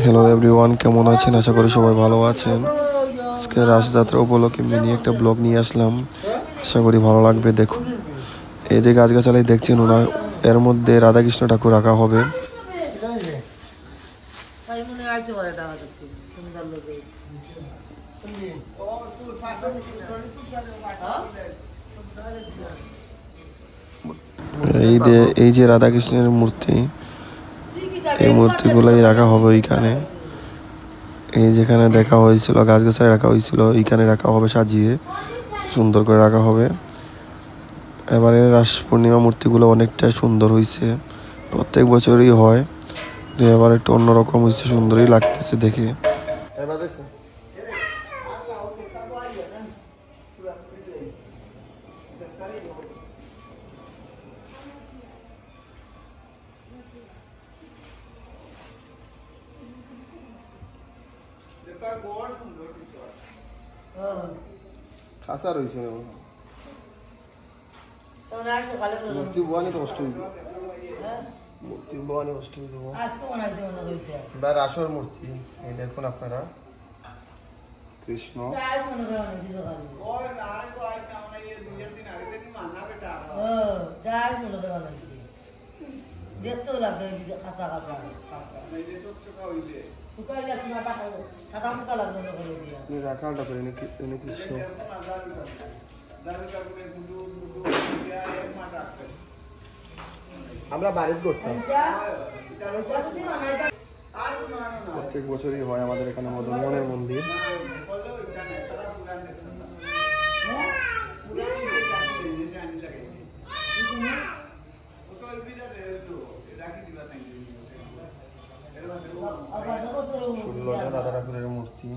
Hello everyone, কেমন আছেন? আশা করি সবাই ভালো আছেন। আজকে রাসযাত্রা উপলক্ষে মিনি একটা ব্লগ নিয়ে আসলাম, আশা করি ভালো লাগবে। দেখুন, এই যে গাছগাছালি দেখছেন ওনা, এর মধ্যে রাধাকৃষ্ণ ঠাকুর রাখা হবে। এই যে রাধাকৃষ্ণের মূর্তি, এই মূর্তিগুলোই রাখা হবে ওইখানে। এই যেখানে দেখা হয়েছিল গাছগাছালি রাখা হয়েছিল, এইখানে রাখা হবে, সাজিয়ে সুন্দর করে রাখা হবে। এবারে রাস পূর্ণিমা মূর্তিগুলো অনেকটা সুন্দর হয়েছে, প্রত্যেক বছরই হয়, তো এবার একটু অন্যরকম হয়েছে, সুন্দরই লাগতেছে দেখে। খাসা রয়েছে মূর্তি বয়ানি তো কষ্ট হইব, মূর্তি বয়ানি কষ্ট হইব। রাসর মূর্তি এই দেখুন আপনারা, কৃষ্ণ রাখালটা করে কৃষ্ণ। আমরা বাড়িতে করতাম, প্রত্যেক বছরই হয় আমাদের এখানে মদনমোহনের মন্দির। রাধা ঠাকুরের মূর্তি,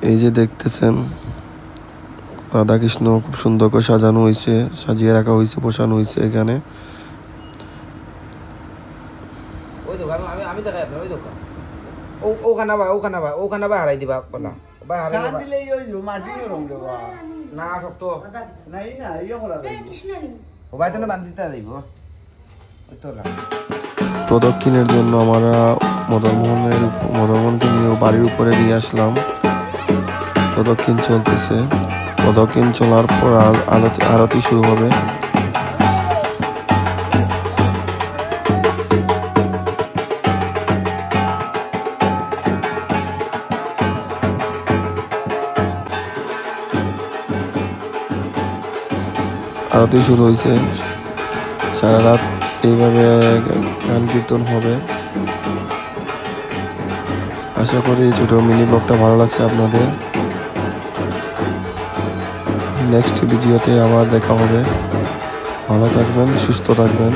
এই যে দেখতেছেন রাধাকৃষ্ণ খুব সুন্দর করে সাজানো হয়েছে, সাজিয়ে রাখা হয়েছে, বসানো হয়েছে এখানে। প্রদক্ষিণের জন্য আমরা মদনমোহনকে নিয়ে বাড়ির উপরে নিয়ে আসলাম। প্রদক্ষিণ চলতেছে, প্রদক্ষিণ চলার পর আরতি শুরু হবে। আরতি শুরু হয়েছে, সারা রাত এইভাবে গান কীর্তন হবে। আশা করি ছোট মিনি ব্লগটা ভালো লাগছে আপনাদের। নেক্সট ভিডিওতে আবার দেখা হবে। ভালো থাকবেন, সুস্থ থাকবেন।